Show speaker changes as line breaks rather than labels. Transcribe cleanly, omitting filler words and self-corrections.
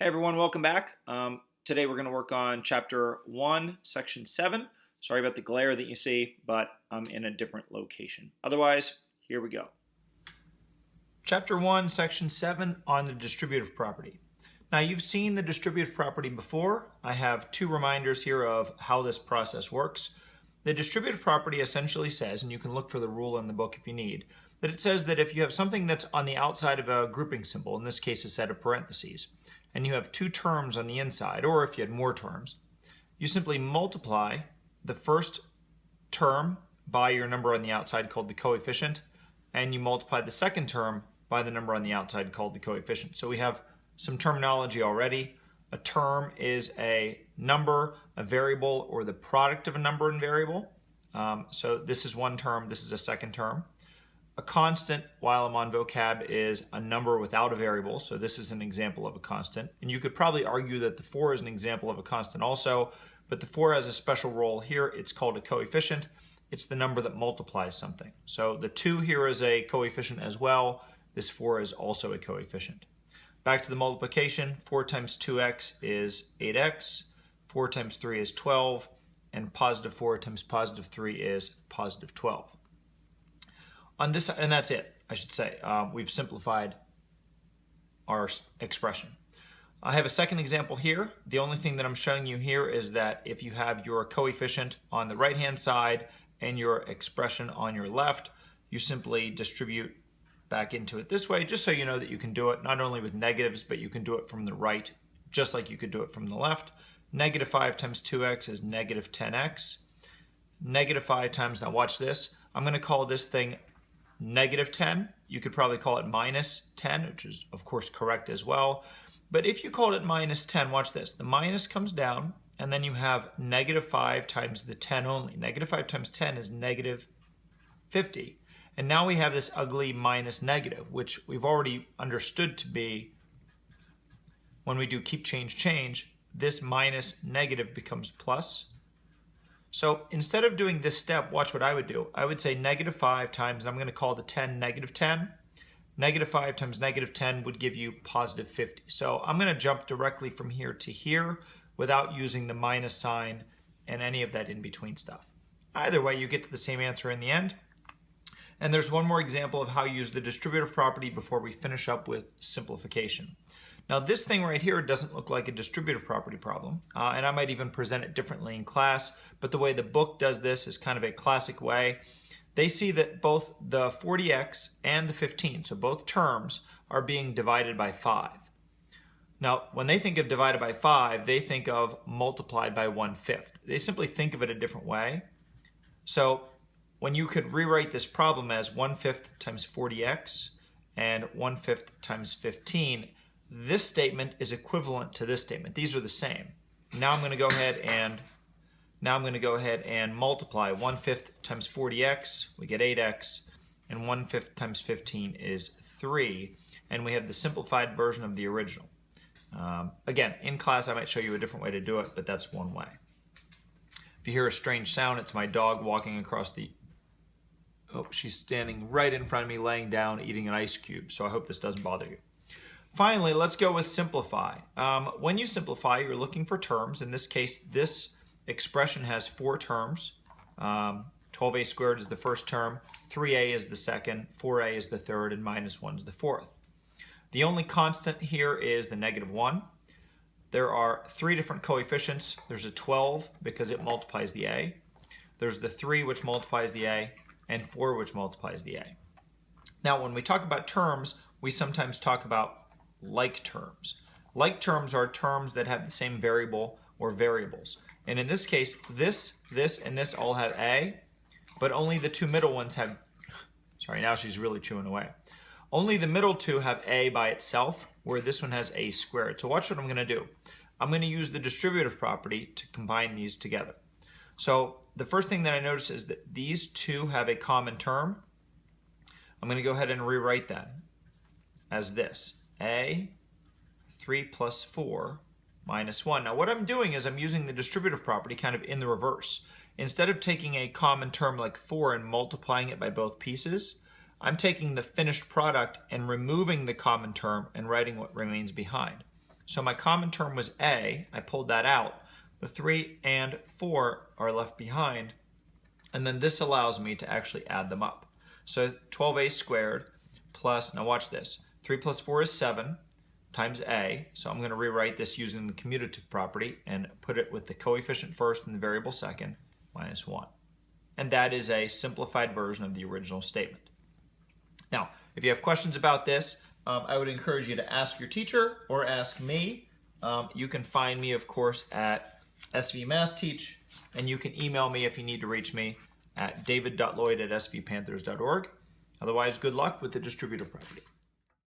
Hey everyone, welcome back. Today we're going to work on Chapter 1, Section 7. Sorry about the glare that you see, but I'm in a different location. Otherwise, here we go. Chapter 1, Section 7 on the distributive property. Now you've seen the distributive property before. I have two reminders here of how this process works. The distributive property essentially says, and you can look for the rule in the book if you need, that it says that if you have something that's on the outside of a grouping symbol, in this case a set of parentheses, and you have two terms on the inside, or if you had more terms, you simply multiply the first term by your number on the outside called the coefficient, and you multiply the second term by the number on the outside called the coefficient. So we have some terminology already. A term is a number, a variable, or the product of a number and variable. So this is one term, this is a second term. A constant, while I'm on vocab, is a number without a variable. So this is an example of a constant. And you could probably argue that the 4 is an example of a constant also, but the 4 has a special role here. It's called a coefficient. It's the number that multiplies something. So the 2 here is a coefficient as well. This 4 is also a coefficient. Back to the multiplication, 4 times 2x is 8x, 4 times 3 is 12, and positive 4 times positive 3 is positive 12. On this, and that's it, I should say. We've simplified our expression. I have a second example here. The only thing that I'm showing you here is that if you have your coefficient on the right-hand side and your expression on your left, you simply distribute back into it this way, just so you know that you can do it not only with negatives, but you can do it from the right, just like you could do it from the left. Negative 5 times 2x is negative 10x. Negative 5 times, now watch this, I'm going to call this thing negative 10. You could probably call it minus 10, which is of course correct as well. But if you called it minus 10, watch this. The minus comes down, and then you have negative 5 times the 10 only. Negative 5 times 10 is negative 50. And now we have this ugly minus negative, which we've already understood to be, when we do keep change change, this minus negative becomes plus. So instead of doing this step, watch what I would do. I would say negative 5 times, and I'm going to call the 10 negative 10. Negative 5 times negative 10 would give you positive 50. So I'm going to jump directly from here to here without using the minus sign and any of that in between stuff. Either way, you get to the same answer in the end. And there's one more example of how you use the distributive property before we finish up with simplification. Now this thing right here doesn't look like a distributive property problem, and I might even present it differently in class, but the way the book does this is kind of a classic way. They see that both the 40x and the 15, so both terms, are being divided by 5. Now when they think of divided by 5, they think of multiplied by 1/5. They simply think of it a different way. So when you could rewrite this problem as 1/5 times 40x and 1/5 times 15, this statement is equivalent to this statement. These are the same. Now I'm going to go ahead and multiply 1/5 times 40x, we get 8x, and 1/5 times 15 is 3, and we have the simplified version of the original. Again, in class I might show you a different way to do it, but that's one way. If you hear a strange sound, it's my dog walking across the... Oh, she's standing right in front of me, laying down, eating an ice cube, so I hope this doesn't bother you. Finally, let's go with simplify. When you simplify, you're looking for terms. In this case, this expression has 4 terms. 12a squared is the first term, 3a is the second, 4a is the third, and minus 1 is the fourth. The only constant here is the negative 1. There are 3 different coefficients. There's a 12 because it multiplies the a. There's the 3 which multiplies the a, and 4 which multiplies the a. Now when we talk about terms, we sometimes talk about like terms. Like terms are terms that have the same variable or variables. And in this case, this, and this all have a, but only the 2 middle ones have, sorry, now she's really chewing away. Only the middle 2 have a by itself, where this one has a squared. So watch what I'm going to do. I'm going to use the distributive property to combine these together. So the first thing that I notice is that these 2 have a common term. I'm going to go ahead and rewrite that as this. A, 3 plus 4 minus 1. Now what I'm doing is I'm using the distributive property kind of in the reverse. Instead of taking a common term like 4 and multiplying it by both pieces, I'm taking the finished product and removing the common term and writing what remains behind. So my common term was a. I pulled that out. The 3 and 4 are left behind. And then this allows me to actually add them up. So 12a squared plus, now watch this, 3 plus 4 is 7 times a. So I'm going to rewrite this using the commutative property and put it with the coefficient first and the variable second, minus 1. And that is a simplified version of the original statement. Now, if you have questions about this, I would encourage you to ask your teacher or ask me. You can find me, of course, at SV Math Teach, and you can email me if you need to reach me at david.lloyd@svpanthers.org. Otherwise, good luck with the distributive property.